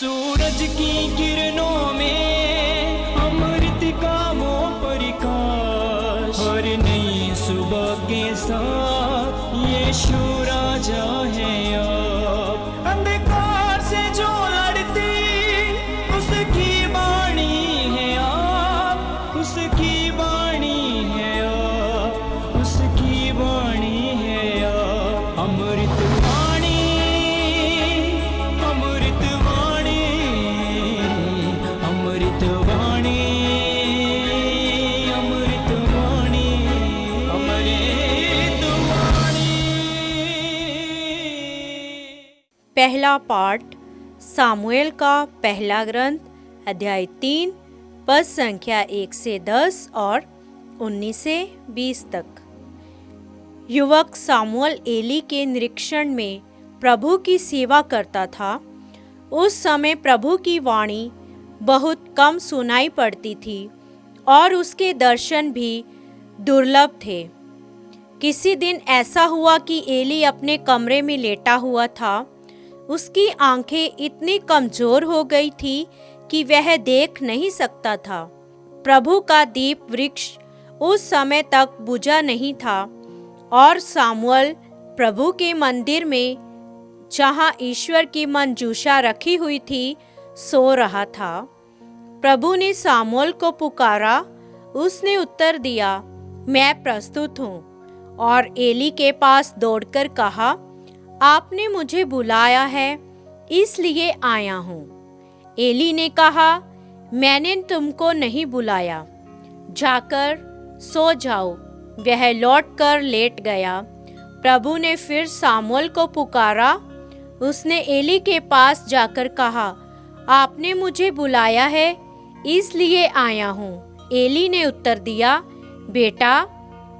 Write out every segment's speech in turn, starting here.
सूरज की किरणों में अमृत का वो प्रकाश, हर नई सुबह के साथ यीशु राजा है अब। अंधकार से जो लड़ती उसकी वाणी है आप, उसकी वाणी है आप, उसकी वाणी है आप। अमृत वाणी, अमृत वाणी, अमृत वाणी, अमृत वाणी, अमृत वाणी। पहला पाठ सामुएल का पहला ग्रंथ, अध्याय 3, पद संख्या 1 से 10 और 19 से 20 तक। युवक सामुएल एली के निरीक्षण में प्रभु की सेवा करता था। उस समय प्रभु की वाणी बहुत कम सुनाई पड़ती थी और उसके दर्शन भी दुर्लभ थे। किसी दिन ऐसा हुआ कि एली अपने कमरे में लेटा हुआ था। उसकी आंखें इतनी कमजोर हो गई थी कि वह देख नहीं सकता था। प्रभु का दीप वृक्ष उस समय तक बुझा नहीं था और सामुएल प्रभु के मंदिर में, जहां ईश्वर की मंजूषा रखी हुई थी, सो रहा था। प्रभु ने सामुएल को पुकारा। उसने उत्तर दिया, मैं प्रस्तुत हूँ। और एली के पास दौड़कर कहा, आपने मुझे बुलाया है, इसलिए आया हूँ। एली ने कहा, मैंने तुमको नहीं बुलाया, जाकर सो जाओ। वह लौटकर लेट गया। प्रभु ने फिर सामुएल को पुकारा। उसने एली के पास जाकर कहा, आपने मुझे बुलाया है, इसलिए आया हूँ। एली ने उत्तर दिया, बेटा,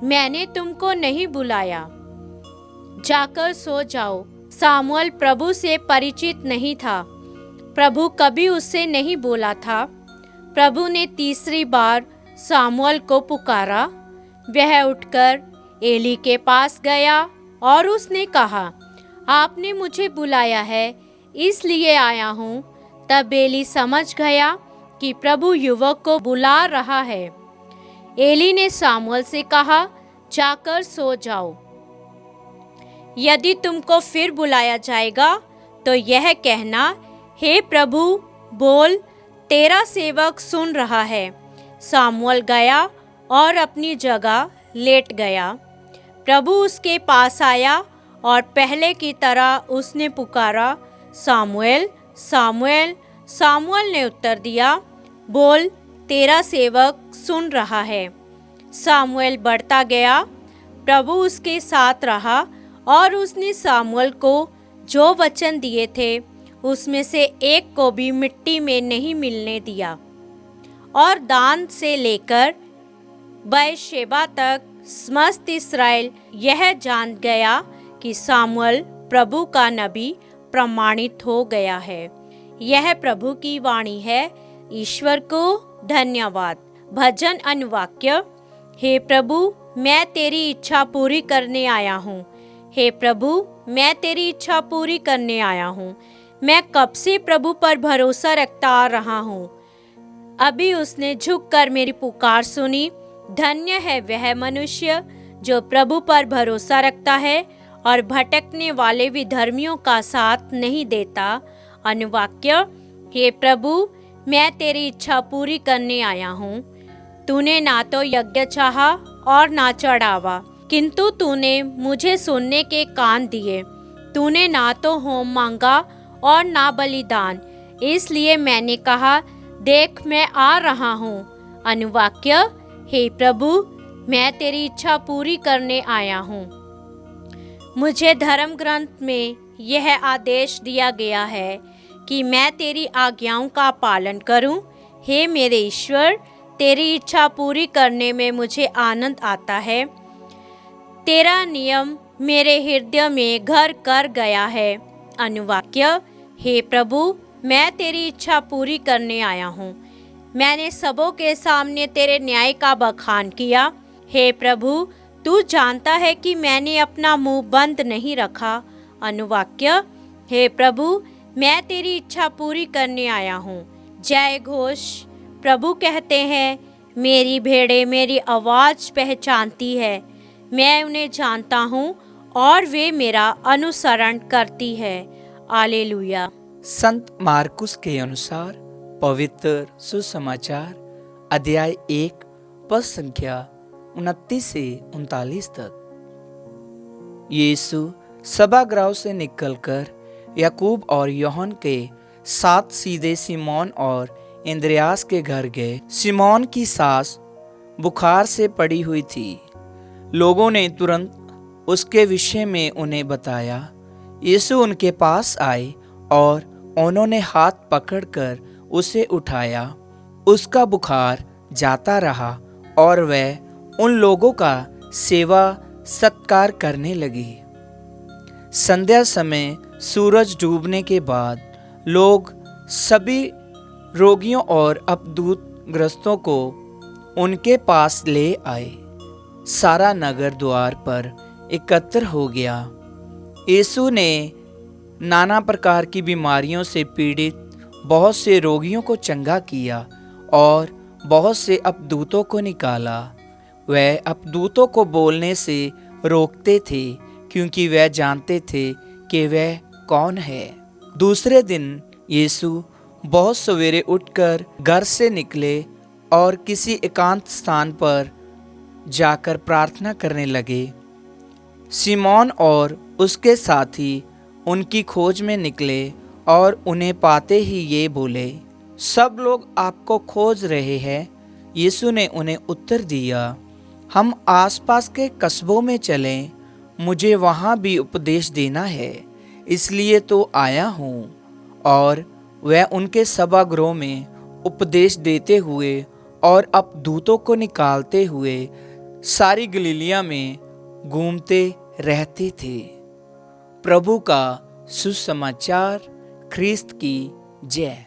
मैंने तुमको नहीं बुलाया, जाकर सो जाओ। सामुएल प्रभु से परिचित नहीं था। प्रभु कभी उससे नहीं बोला था। प्रभु ने तीसरी बार सामुएल को पुकारा। वह उठकर एली के पास गया और उसने कहा, आपने मुझे बुलाया है, इसलिए आया हूँ। तब एली समझ गया कि प्रभु युवक को बुला रहा है। एली ने सामुएल से कहा, जाकर सो जाओ। यदि तुमको फिर बुलाया जाएगा तो यह कहना, हे प्रभु, बोल, तेरा सेवक सुन रहा है। सामुएल गया और अपनी जगह लेट गया। प्रभु उसके पास आया और पहले की तरह उसने पुकारा, सामुएल, सामुएल। सामुएल ने उत्तर दिया, बोल, तेरा सेवक सुन रहा है। सामुएल बढ़ता गया। प्रभु उसके साथ रहा और उसने सामुएल को जो वचन दिए थे उसमें से एक को भी मिट्टी में नहीं मिलने दिया। और दान से लेकर बेर्शेबा तक समस्त इस्राएल यह जान गया कि सामुएल प्रभु का नबी प्रमाणित हो गया है। यह प्रभु की वाणी है। ईश्वर को धन्यवाद। भजन अनुवाक्य। हे प्रभु, मैं तेरी इच्छा पूरी करने आया हूँ। हे प्रभु, मैं तेरी इच्छा पूरी करने आया हूँ। मैं कब से प्रभु पर भरोसा रखता आ रहा हूँ। अभी उसने झुककर मेरी पुकार सुनी। धन्य है वह मनुष्य जो प्रभु पर भरोसा रखता है और भटकने वाले विधर्मियों का साथ नहीं देता। अनुवाक्य। हे प्रभु, मैं तेरी इच्छा पूरी करने आया हूँ। तूने ना तो यज्ञ चाहा और ना चढ़ावा, किंतु तूने मुझे सुनने के कान दिए। तूने ना तो होम मांगा और ना बलिदान, इसलिए मैंने कहा, देख, मैं आ रहा हूँ। अनुवाक्य। हे प्रभु, मैं तेरी इच्छा पूरी करने आया हूँ। मुझे धर्म ग्रंथ में यह आदेश दिया गया है कि मैं तेरी आज्ञाओं का पालन करूं। हे मेरे ईश्वर, तेरी इच्छा पूरी करने में मुझे आनंद आता है। तेरा नियम मेरे हृदय में घर कर गया है। अनुवाक्य। हे प्रभु, मैं तेरी इच्छा पूरी करने आया हूँ। मैंने सबों के सामने तेरे न्याय का बखान किया। हे प्रभु, तू जानता है कि मैंने अपना मुंह बंद नहीं रखा। अनुवाक्य। हे प्रभु, मैं तेरी इच्छा पूरी करने आया हूँ। जय घोष। प्रभु कहते हैं, मेरी भेड़ें मेरी आवाज़ पहचानती है, मैं उन्हें जानता हूँ और वे मेरा अनुसरण करती है। हालेलुया। संत मार्कुस के अनुसार पवित्र सुसमाचार अध्याय 1 पद संख्या 29 से 39 तक। यीशु सभागृह से निकलकर याकूब और यूहन्ना के साथ सीधे सिमोन और इंद्रियास के घर गए। सिमोन की सास बुखार से पड़ी हुई थी। लोगों ने तुरंत उसके विषय में उन्हें बताया। यीशु उनके पास आए और उन्होंने हाथ पकड़कर उसे उठाया। उसका बुखार जाता रहा और वह उन लोगों का सेवा सत्कार करने लगी। संध्या समय सूरज डूबने के बाद लोग सभी रोगियों और अपदूतग्रस्तों को उनके पास ले आए। सारा नगर द्वार पर एकत्र हो गया। यीशु ने नाना प्रकार की बीमारियों से पीड़ित बहुत से रोगियों को चंगा किया और बहुत से अपदूतों को निकाला। वह अपदूतों को बोलने से रोकते थे क्योंकि वह जानते थे कि वह कौन है। दूसरे दिन यीशु बहुत सवेरे उठकर घर से निकले और किसी एकांत स्थान पर जाकर प्रार्थना करने लगे। सिमोन और उसके साथी उनकी खोज में निकले और उन्हें पाते ही ये बोले, सब लोग आपको खोज रहे हैं। यीशु ने उन्हें उत्तर दिया, हम आसपास के कस्बों में चलें, मुझे वहाँ भी उपदेश देना है, इसलिए तो आया हूँ। और वह उनके सभागृह में उपदेश देते हुए और अपदूतों को निकालते हुए सारी गलीलिया में घूमते रहते थे। प्रभु का सुसमाचार। ख्रिस्त की जय।